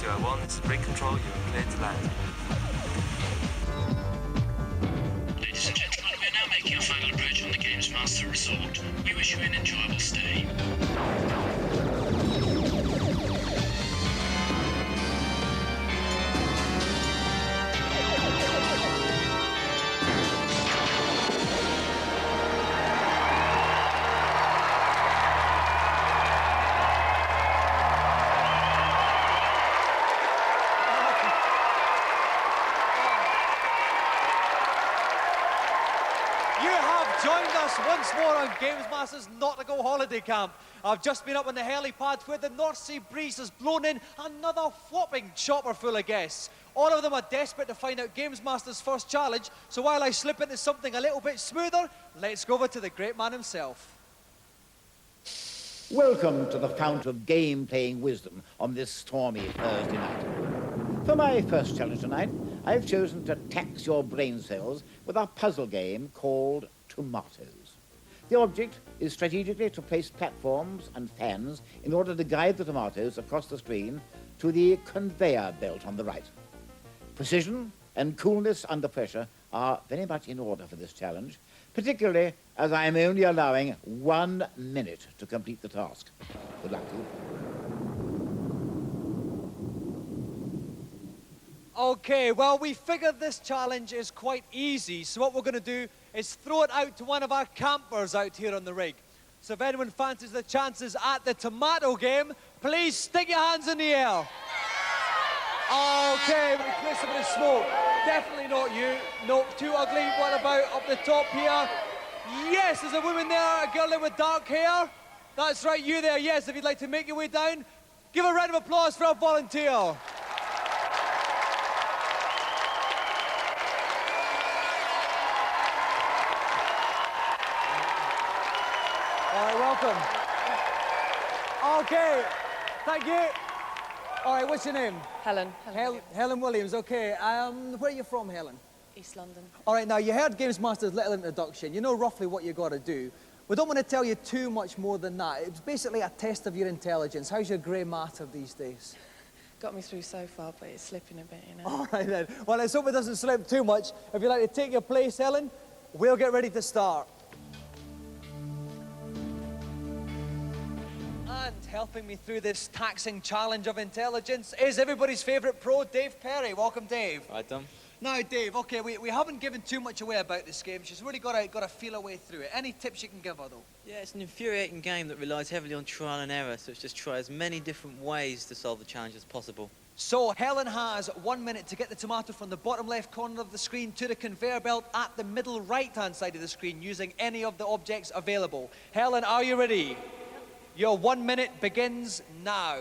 GR1, it's brake control, you're clear to land. Ladies and gentlemen, we are now making our final approach on the GamesMaster Resort. We wish you an enjoyable stay. Once more on GamesMaster's Not-to-Go holiday camp. I've just been up on the helipad where the North Sea breeze has blown in another whopping chopper full of guests. All of them are desperate to find out GamesMaster's first challenge, so while I slip into something a little bit smoother, let's go over to the great man himself. Welcome to the fount of game-playing wisdom on this stormy Thursday night. For my first challenge tonight, I've chosen to tax your brain cells with a puzzle game called Tomatoes. The object is strategically to place platforms and fans in order to guide the tomatoes across the screen to the conveyor belt on the right. Precision and coolness under pressure are very much in order for this challenge, particularly as I am only allowing 1 minute to complete the task. Good luck to you. Okay, well, we figured this challenge is quite easy, so what we're going to do is throw it out to one of our campers out here on the rig. So if anyone fancies the chances at the tomato game, please stick your hands in the air. Okay, we clear some of the smoke. Definitely not you. No, too ugly. What about up the top here? Yes, there's a woman there, a girl there with dark hair. That's right, you there, yes. If you'd like to make your way down, give a round of applause for our volunteer. Welcome. Okay, thank you. All right, what's your name? Helen. Helen Williams, okay. Where are you from, Helen? East London. All right, now you heard GamesMaster's little introduction. You know roughly what you got to do. We don't want to tell you too much more than that. It's basically a test of your intelligence. How's your grey matter these days? Got me through so far, but it's slipping a bit, you know. All right then. Well, let's hope it doesn't slip too much. If you'd like to take your place, Helen, we'll get ready to start. And helping me through this taxing challenge of intelligence is everybody's favourite pro, Dave Perry. Welcome, Dave. Hi, Tom. Now, Dave, okay, we haven't given too much away about this game. She's really got to feel her way through it. Any tips you can give her, though? Yeah, it's an infuriating game that relies heavily on trial and error, so it's just try as many different ways to solve the challenge as possible. So, Helen has 1 minute to get the tomato from the bottom left corner of the screen to the conveyor belt at the middle right-hand side of the screen using any of the objects available. Helen, are you ready? Your 1 minute begins now.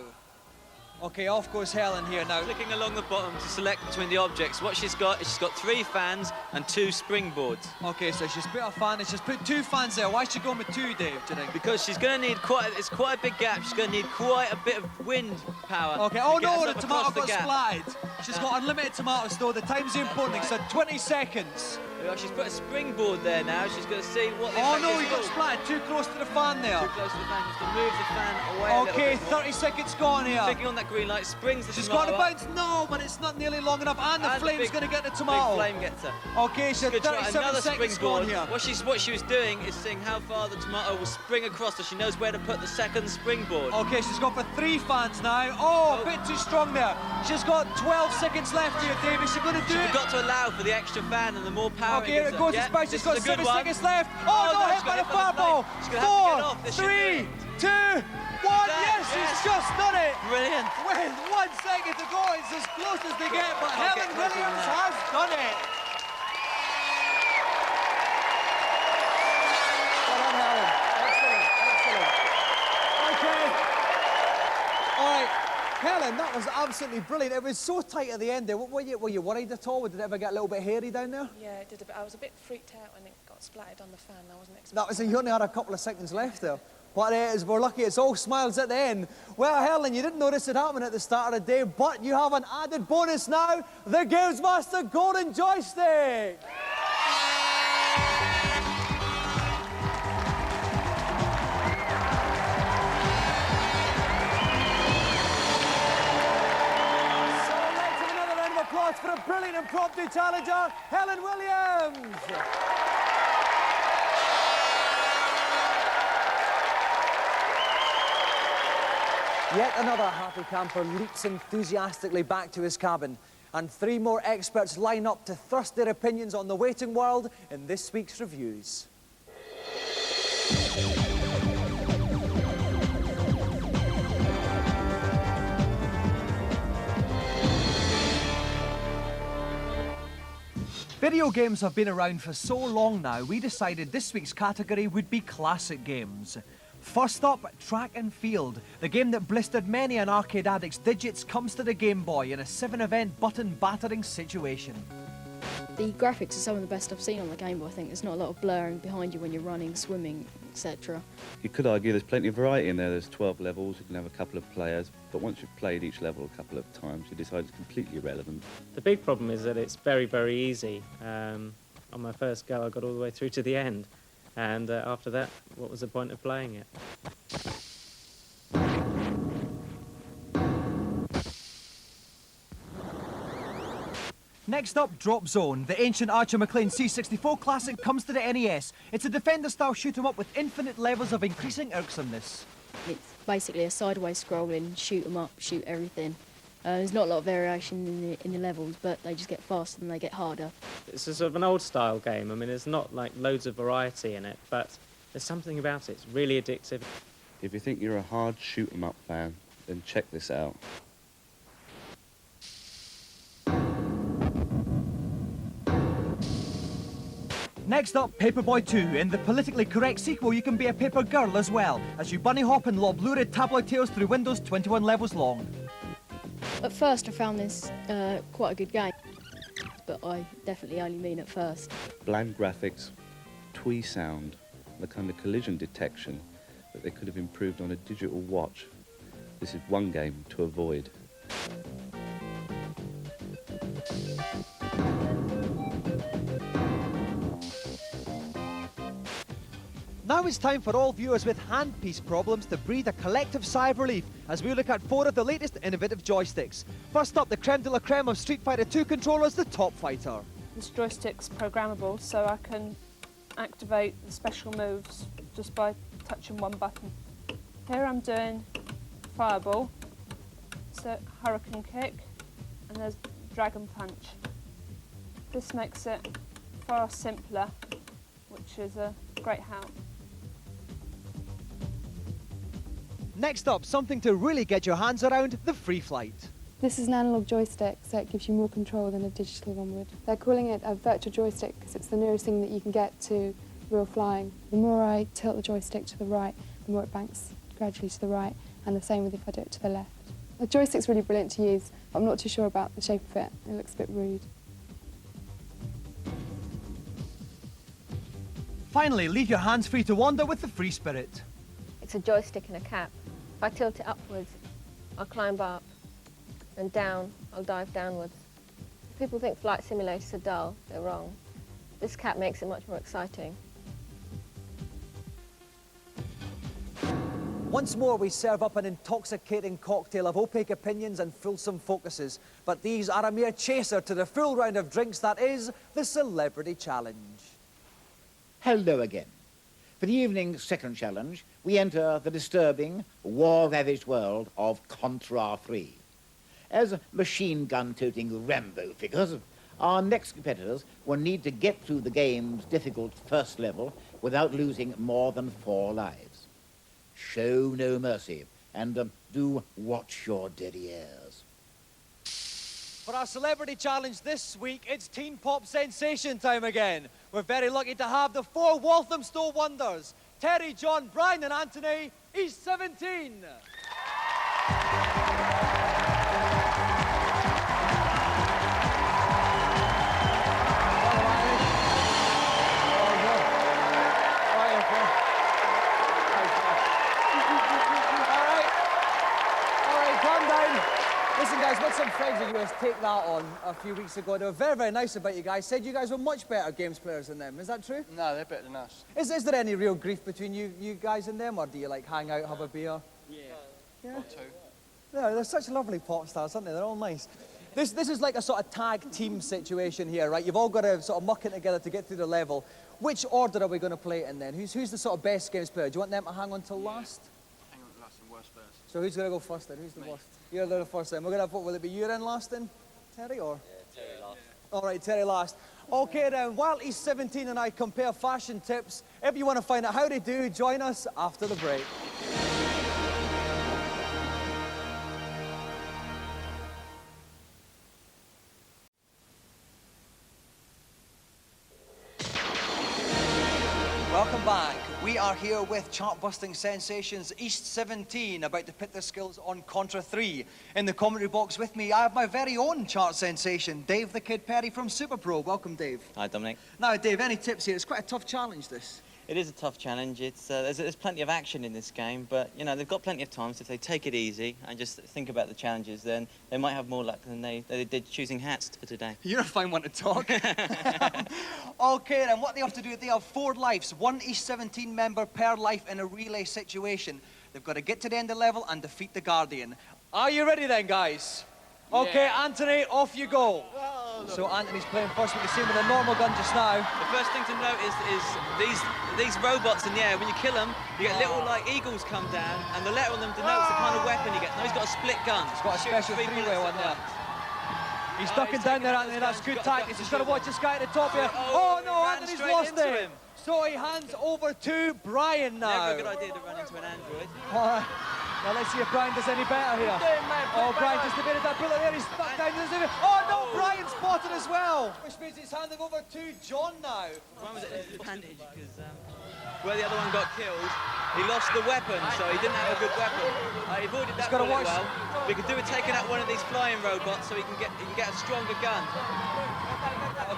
Okay, off goes Helen here now. Clicking along the bottom to select between the objects. What she's got is she's got 3 fans and 2 springboards. Okay, so she's put a fan and she's put 2 fans there. Why is she going with 2, Dave, do you think? Because she's going to need it's quite a big gap. She's going to need quite a bit of wind power. Okay, oh no, the tomato got splattered. She's got unlimited tomatoes though. The time's the important thing, so 20 seconds. Well, she's put a springboard there now. She's going to see what the Oh effect no, is. he got splattered too close to the fan there. Too close to the fan. Just to move the fan away a little Okay, bit more. 30 seconds gone here. Clicking on that green light springs the She's tomato got to up. bounce. No, but it's not nearly long enough, and the flame's going to get the tomato. Big flame gets her. Okay, so She's gonna try 37 another seconds springboard. gone here. What she was doing is seeing how far the tomato will spring across, so she knows where to put the second springboard. Okay, she's gone for 3 fans now. Oh, a bit too strong there. She's got 12 seconds left here, Dave. Is she going to do it? We've got to allow for the extra fan and the more power. Okay, here it goes. Yeah, She's got 7 seconds left. Oh, Oh, no, no, hit she's by got the hit by the fireball. flame. She's gonna have to get off. This 4, should 3, 2, 1. Yes, she's just done it. Brilliant. With 1 second to go, it's as close as they get, but Helen Williams has done it. Well done, Helen. Excellent, excellent. Okay. All right, Helen, that was absolutely brilliant. It was so tight at the end there. Were you worried at all? Did it ever get a little bit hairy down there? Yeah, it did a bit. I was a bit freaked out when it got splattered on the fan. I wasn't expecting That was you only had a couple of seconds left there. What it is, we're lucky it's all smiles at the end. Well, Helen, you didn't notice it happening at the start of the day, but you have an added bonus now, the GamesMaster Golden Joystick. applause for a brilliant impromptu challenger, Helen Williams. Yet another happy camper leaps enthusiastically back to his cabin, and 3 more experts line up to thrust their opinions on the waiting world in this week's reviews. Video games have been around for so long now, we decided this week's category would be classic games. First up, Track and Field. The game that blistered many an arcade addict's digits comes to the Game Boy in a 7-event button-battering situation. The graphics are some of the best I've seen on the Game Boy. I think there's not a lot of blurring behind you when you're running, swimming, etc. You could argue there's plenty of variety in there. There's 12 levels, you can have a couple of players, but once you've played each level a couple of times, you decide it's completely irrelevant. The big problem is that it's very, very easy. On my first go, I got all the way through to the end. And after that, what was the point of playing it? Next up, Drop Zone. The ancient Archer McLean C64 classic comes to the NES. It's a Defender-style shoot-'em-up with infinite levels of increasing irksomeness. It's basically a sideways scrolling, shoot 'em up, shoot everything. There's not a lot of variation in the levels, but they just get faster and they get harder. It's a sort of an old-style game. I mean, there's not like loads of variety in it, but there's something about it. It's really addictive. If you think you're a hard shoot-'em-up fan, then check this out. Next up, Paperboy 2. In the politically correct sequel, you can be a paper girl as well, as you bunny hop and lob lurid tabloid tales through windows 21 levels long. At first I found this quite a good game, but I definitely only mean at first. Bland graphics, twee sound, the kind of collision detection that they could have improved on a digital watch. This is one game to avoid. Now it's time for all viewers with handpiece problems to breathe a collective sigh of relief as we look at 4 of the latest innovative joysticks. First up, the creme de la creme of Street Fighter 2 controllers, the Top Fighter. This joystick's programmable, so I can activate the special moves just by touching one button. Here I'm doing Fireball, so Hurricane Kick, and there's Dragon Punch. This makes it far simpler, which is a great help. Next up, something to really get your hands around, the Free Flight. This is an analog joystick, so it gives you more control than a digital one would. They're calling it a virtual joystick because it's the nearest thing that you can get to real flying. The more I tilt the joystick to the right, the more it banks gradually to the right, and the same with if I do it to the left. The joystick's really brilliant to use, but I'm not too sure about the shape of it. It looks a bit rude. Finally, leave your hands free to wander with the Free Spirit. It's a joystick in a cap. If I tilt it upwards, I'll climb up, and down, I'll dive downwards. If people think flight simulators are dull, they're wrong. This cap makes it much more exciting. Once more, we serve up an intoxicating cocktail of opaque opinions and fulsome focuses, but these are a mere chaser to the full round of drinks that is the Celebrity Challenge. Hello again. For the evening's second challenge, we enter the disturbing, war-ravaged world of Contra 3. As machine gun-toting Rambo figures, our next competitors will need to get through the game's difficult first level without losing more than 4 lives. Show no mercy, and do watch your derrieres. For our Celebrity Challenge this week, it's Teen Pop sensation time again. We're very lucky to have the 4 Walthamstow wonders, Terry, John, Brian and Anthony, East 17. Listen, guys, what some friends of yours take that on a few weeks ago. They were very, very nice about you guys. Said you guys were much better games players than them. Is that true? No, they're better than us. Is there any real grief between you guys and them, or do you like hang out, have a beer? Yeah. Yeah. Or 2. Yeah, they're such lovely pop stars, aren't they? They're all nice. This is like a sort of tag team situation here, right? You've all got to sort of muck it together to get through the level. Which order are we going to play it in then? Who's the sort of best games player? Do you want them to hang on till last? Hang on last and worst first. So who's going to go first then? Who's the worst? You're the first then. We're going to have, what, will it be you in last then, Terry, or? Yeah, Terry last. All right, Terry last. Okay then, while he's 17 and I compare fashion tips, if you want to find out how they do, join us after the break. Welcome back. We are here with chart-busting sensations East 17, about to pit their skills on Contra 3. In the commentary box with me, I have my very own chart sensation, Dave the Kid Perry from Super Pro. Welcome, Dave. Hi, Dominic. Now, Dave, any tips here? It's quite a tough challenge, this. It is a tough challenge. It's there's plenty of action in this game, but you know they've got plenty of time. So if they take it easy and just think about the challenges, then they might have more luck than they did choosing hats for today. You're a fine one to talk. Okay, then what they have to do, they have 4 lives, 1 East 17 member per life in a relay situation. They've got to get to the end of the level and defeat the Guardian. Are you ready then, guys? Okay, Anthony, off you go. So Anthony's playing first. We can see him with a normal gun just now. The first thing to note is these robots in the air. When you kill them, you get little like eagles come down, and the letter on them denotes the kind of weapon you get. Now he's got a split gun. He's got a special three-way one there. He's ducking down there, Anthony. That's good tactics. He's got to watch this guy at the top here. Oh no, Anthony's lost it. So he hands over to Brian now. Never a good idea to run into an android. All right. Now let's see if Brian does any better here. Oh, Brian just debated that bullet there. He's stuck down. Oh no, Brian spotted as well. Which means he's handing over to John now. One was at an advantage because where the other one got killed, he lost the weapon, so he didn't have a good weapon. He avoided that bullet well. We could do with taking out one of these flying robots so he can get a stronger gun.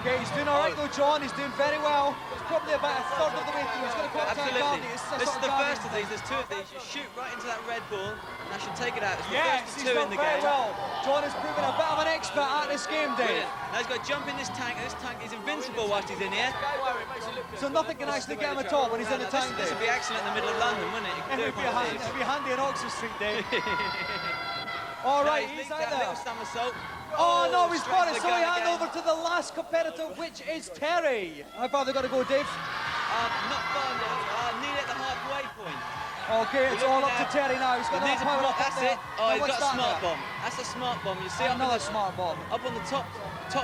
Okay, he's doing all right though, John. He's doing very well. He's probably about a third of the way through. He's going to come Absolutely. This is the first of these. There's 2 of these. You shoot right into that red ball, and that should take it out. It's the first of 2 in the game. Well. John has proven a bit of an expert at this game, Dave. Now he's got to jump in this tank, and this tank is invincible whilst he's in here. So nothing can actually get him at all when he's in the tank, Dave. This would be excellent in the middle of London, wouldn't it? It would be handy in Oxford Street, Dave. All right, he's out there. Somersault. Oh no, he's got it. So he hands over to the last competitor, which is Terry. How far have they got to go, Dave? Not far now. Nearly at the halfway point. Okay, it's all up to Terry now. He's got another power up That's there. it. Oh, he's got a smart there? bomb. That's a smart bomb. You see another smart bomb. Up on the top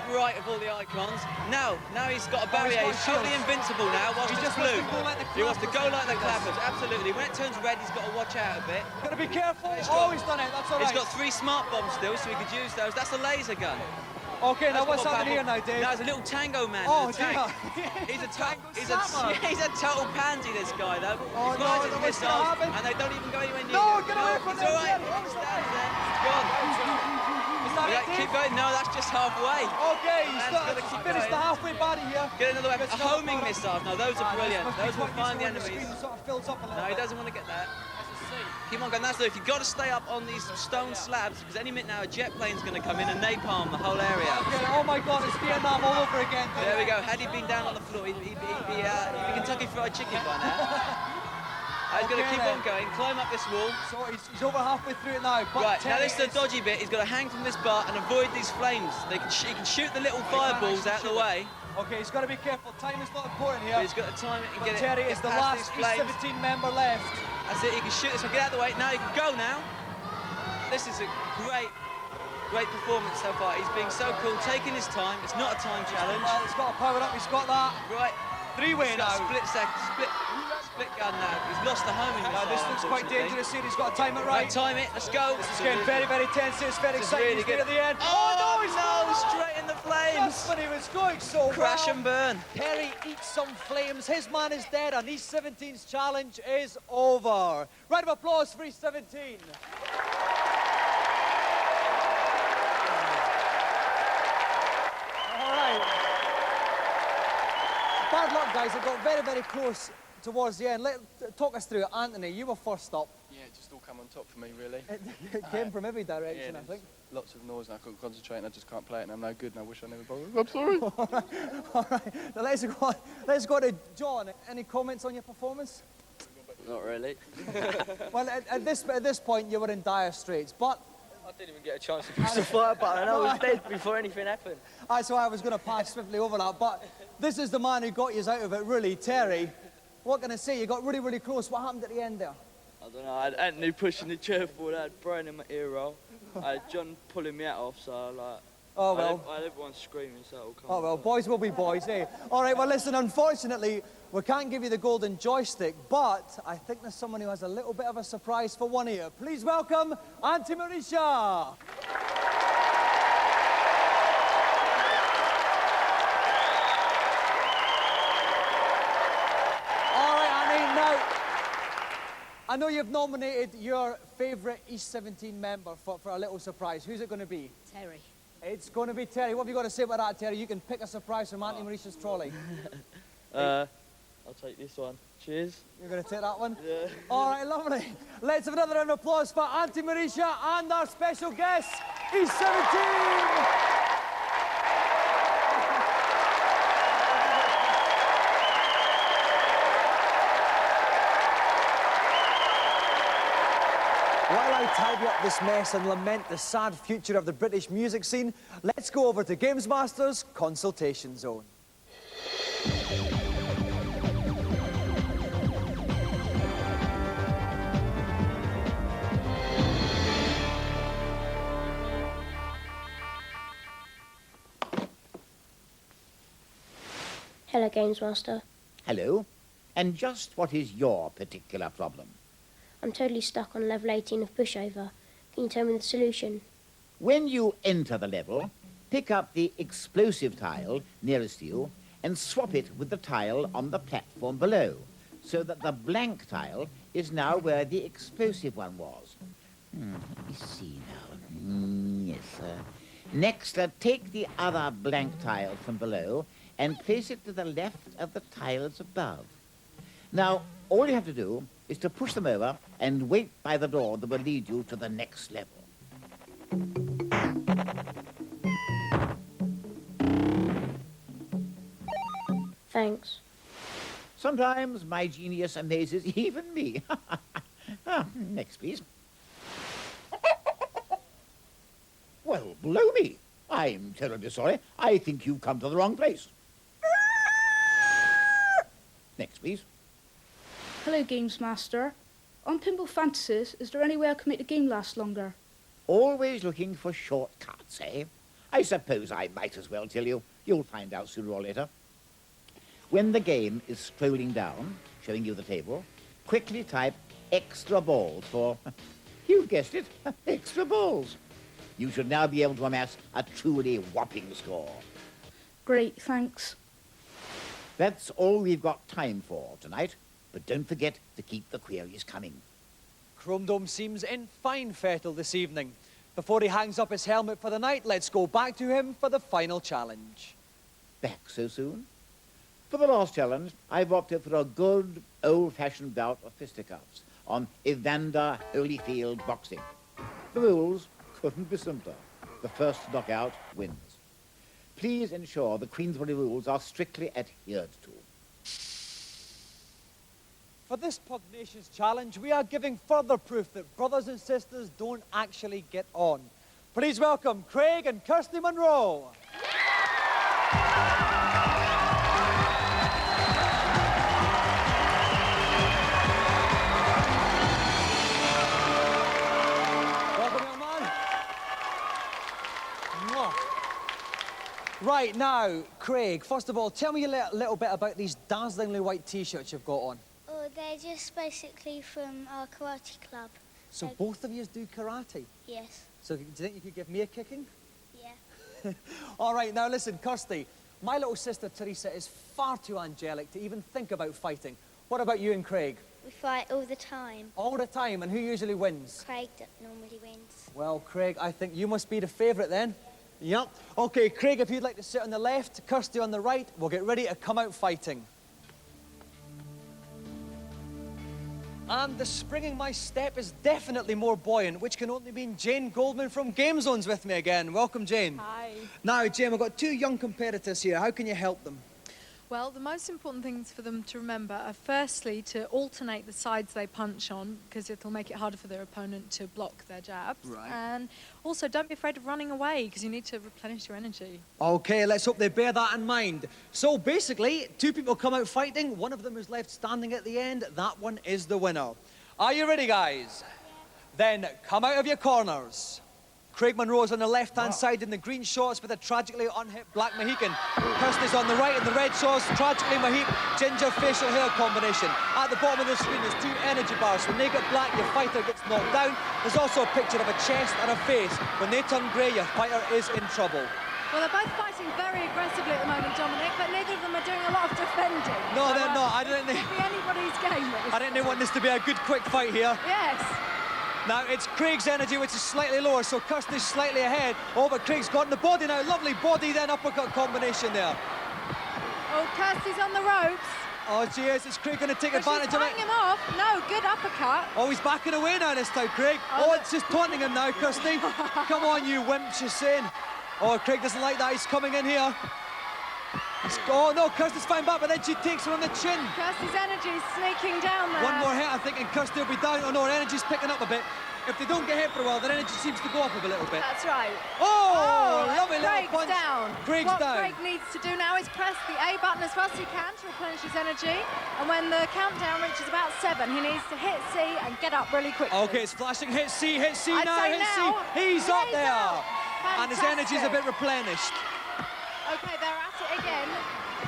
right of all the icons. Now he's got a barrier. He's totally invincible now. Whilst it's blue. He wants to go like the clappers. Absolutely. When it turns red, he's got to watch out a bit. Got to be careful. He's done it. That's all right. He's got 3 smart bombs still, so he could use those. That's a laser gun. Okay, now what's happening here now, Dave? Now there's a little tango man in the tank. He's a total pansy, this guy, though. Oh, he's no, his missiles, and they don't even go anywhere near No, get away from him. He's all right. He's gone. Keep going. No, that's just halfway. Okay, he's finished the halfway body here. Get another weapon. A homing missile. No, those are brilliant. Those will find the enemies. No, he doesn't want to get that. Keep on going. That's if you've got to stay up on these stone slabs, because any minute now a jet plane's going to come in and napalm the whole area. Okay, oh my God, it's Vietnam all over again. There we go. Had he been down on the floor, he'd be Kentucky Fried Chicken by now. He's going to keep on going, climb up this wall. So he's over halfway through it now. Right, now this is the dodgy bit. He's got to hang from this bar and avoid these flames. He can shoot the little fireballs out of the way. Okay, he's got to be careful. Time is not important here. But he's got to time it and get it. Terry is the last East 17 member left. That's it. He can shoot this one. Get out of the way. Now he can go now. This is a great performance so far. He's being so cool, taking his time. It's not a time challenge. He's got to power up. He's got that. Right. 3-way now. Split gun now. He's lost the homing missile. This looks quite dangerous here. He's got to time it right. Time it. Let's go. This is getting very, very tense. It's very exciting. He's at the end. Oh no! Straight in the flames. Just when he was going so Crash and burn. Terry eats some flames. His man is dead, and East 17's challenge is over. Round of applause for East 17. All right. Bad luck, guys. It got very, very close towards the end. Talk us through it. Anthony, you were first up. Yeah, it just all came on top for me, really. It came from every direction, I think. Lots of noise and I couldn't concentrate and I just can't play it and I'm no good and I wish I never bothered. I'm sorry. All right. Now let's go to John. Any comments on your performance? Not really. Well, at this point, you were in dire straits, but I didn't even get a chance to push the fire button. I was dead before anything happened. That's why I was going to pass swiftly over that. But this is the man who got you out of it, really. Terry, what can I say? You got really, really close. What happened at the end there? I don't know. I had Anthony pushing the chair forward. I had Brian in my ear roll. I had John pulling me out off, so like... Oh, well. I had everyone screaming, so it'll come. Oh, well, boys will be boys, eh? All right, well, listen, unfortunately, we can't give you the golden joystick, but I think there's someone who has a little bit of a surprise for one of you. Please welcome Auntie Marisha. All right, Annie, now, I know you've nominated your favourite East 17 member for a little surprise. Who's it going to be? Terry. It's going to be Terry. What have you got to say about that, Terry? You can pick a surprise from Auntie Marisha's trolley. I'll take this one. Cheers. You're going to take that one? Yeah. All right, lovely. Let's have another round of applause for Auntie Marisha and our special guest, East 17. While I tidy up this mess and lament the sad future of the British music scene, let's go over to GamesMaster's Consultation Zone. Hello, GamesMaster. Hello. And just what is your particular problem? I'm totally stuck on level 18 of pushover. Can you tell me the solution? When you enter the level, pick up the explosive tile nearest you and swap it with the tile on the platform below, so that the blank tile is now where the explosive one was. Let me see now. Yes, sir. Next, take the other blank tile from below and place it to the left of the tiles above. Now, all you have to do is to push them over and wait by the door that will lead you to the next level. Thanks. Sometimes my genius amazes even me. Next, please. Well, blow me. I'm terribly sorry. I think you've come to the wrong place. Next, please. Hello, GamesMaster. On Pinball Fantasies, is there any way I can make the game last longer? Always looking for shortcuts, eh? I suppose I might as well tell you. You'll find out sooner or later. When the game is scrolling down, showing you the table, quickly type extra balls for, you guessed it, extra balls. You should now be able to amass a truly whopping score. Great, thanks. That's all we've got time for tonight. But don't forget to keep the queries coming. Chrome Dome seems in fine fettle this evening. Before he hangs up his helmet for the night, let's go back to him for the final challenge. Back so soon? For the last challenge, I've opted for a good, old-fashioned bout of fisticuffs on Evander Holyfield boxing. The rules couldn't be simpler. The first knockout wins. Please ensure the Queensbury rules are strictly adhered to. For this pugnacious challenge, we are giving further proof that brothers and sisters don't actually get on. Please welcome Craig and Kirsty Monroe. Welcome, young man. Mwah. Right, now, Craig, first of all, tell me a little bit about these dazzlingly white T-shirts you've got on. Oh, they're just basically from our karate club. So both of you do karate? Yes. So do you think you could give me a kicking? Yeah. All right, now listen, Kirsty, my little sister Teresa is far too angelic to even think about fighting. What about you and Craig? We fight all the time. All the time, and who usually wins? Craig normally wins. Well, Craig, I think you must be the favourite then. Yep. Okay, Craig, if you'd like to sit on the left, Kirsty on the right, we'll get ready to come out fighting. And the spring in my step is definitely more buoyant, which can only mean Jane Goldman from Game Zone's with me again. Welcome, Jane. Hi. Now, Jane, we've got two young competitors here. How can you help them? Well, the most important things for them to remember are firstly to alternate the sides they punch on, because it'll make it harder for their opponent to block their jabs. Right. And also don't be afraid of running away, because you need to replenish your energy. Okay, let's hope they bear that in mind. So basically, two people come out fighting, one of them is left standing at the end, that one is the winner. Are you ready, guys? Then come out of your corners. Craig Monroe's on the left-hand side in the green shorts with a tragically unhit black Mohican. Kirsty's on the right in the red shorts, tragically Mohican, ginger facial hair combination. At the bottom of the screen there's 2 energy bars. When they get black, your fighter gets knocked down. There's also a picture of a chest and a face. When they turn grey, your fighter is in trouble. Well, they're both fighting very aggressively at the moment, Dominic, but neither of them are doing a lot of defending. No, they're not. I don't think... It could be anybody's game. I think they want this to be a good, quick fight here. Yes. Now, it's Craig's energy, which is slightly lower, so Kirsty's slightly ahead. Oh, but Craig's got in the body now. Lovely body, then uppercut combination there. Oh, Kirsty's on the ropes. Oh, she is. Is Craig going to take advantage of it? She's tying him off. No, good uppercut. Oh, he's backing away now this time, Craig. Oh, it's just taunting him now, Kirsty. Come on, you wimp, she's saying. Oh, Craig doesn't like that. He's coming in here. Oh, no, Kirsty's fighting back, but then she takes her on the chin. Kirsty's energy is sneaking down there. One more hit, I think, and Kirsty will be down. Oh, no, her energy's picking up a bit. If they don't get hit for a while, their energy seems to go up a little bit. That's right. Oh, lovely Craig's little punch. Down. Craig's what down. Craig needs to do now is press the A button as fast as he can to replenish his energy. And when the countdown reaches about 7, he needs to hit C and get up really quickly. Okay, it's flashing. Hit C now, hit C. now. He's up there. Fantastic. And his energy's a bit replenished. Okay, they're at it again.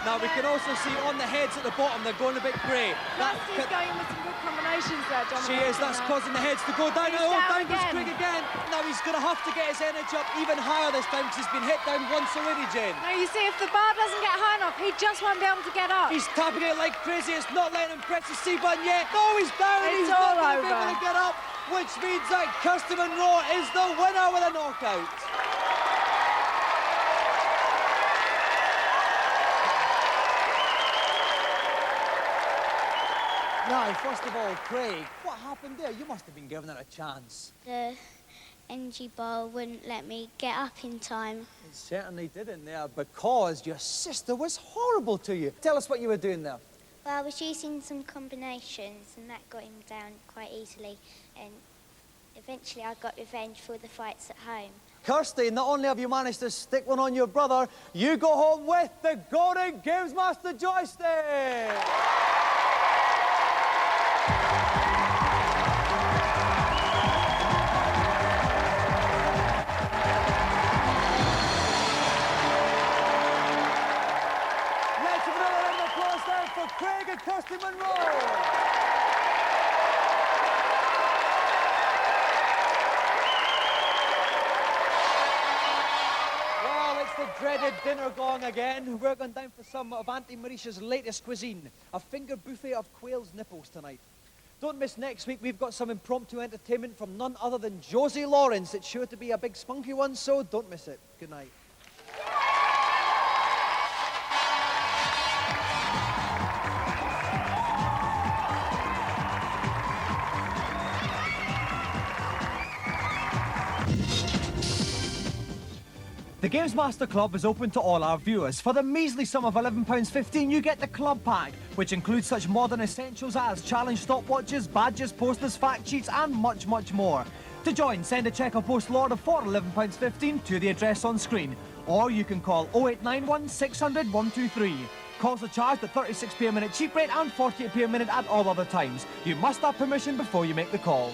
Now, we can also see on the heads at the bottom, they're going a bit grey. Kirsty's going with some good combinations there, Dominic. She is, that's causing the heads to go down. He's Oh, down down goes again. Craig again. Now, he's going to have to get his energy up even higher this time because he's been hit down once already, Jane. Now, you see, if the bar doesn't get high enough, he just won't be able to get up. He's tapping it like crazy. It's not letting him press the C button yet. No, he's down. It's He's not all going to be over. able to get up, which means that Kirsty Monroe is the winner with a knockout. Now, first of all, Craig, what happened there? You must have been giving it a chance. The energy bar wouldn't let me get up in time. It certainly didn't there because your sister was horrible to you. Tell us what you were doing there. Well, I was using some combinations and that got him down quite easily. And eventually I got revenge for the fights at home. Kirsty, not only have you managed to stick one on your brother, you go home with the Golden GamesMaster Joystick! For Craig and Kirsty Monroe. Well, it's the dreaded dinner gong again. We're going down for some of Auntie Marisha's latest cuisine, a finger buffet of quail's nipples tonight. Don't miss next week, we've got some impromptu entertainment from none other than Josie Lawrence. It's sure to be a big spunky one, so don't miss it. Good night. The GamesMaster Club is open to all our viewers. For the measly sum of £11.15, you get the Club Pack, which includes such modern essentials as challenge stopwatches, badges, posters, fact sheets, and much, much more. To join, send a cheque or postal order for £11.15 to the address on screen, or you can call 0891 600 123. Calls are charged at 36p a minute cheap rate and 48p a minute at all other times. You must have permission before you make the call.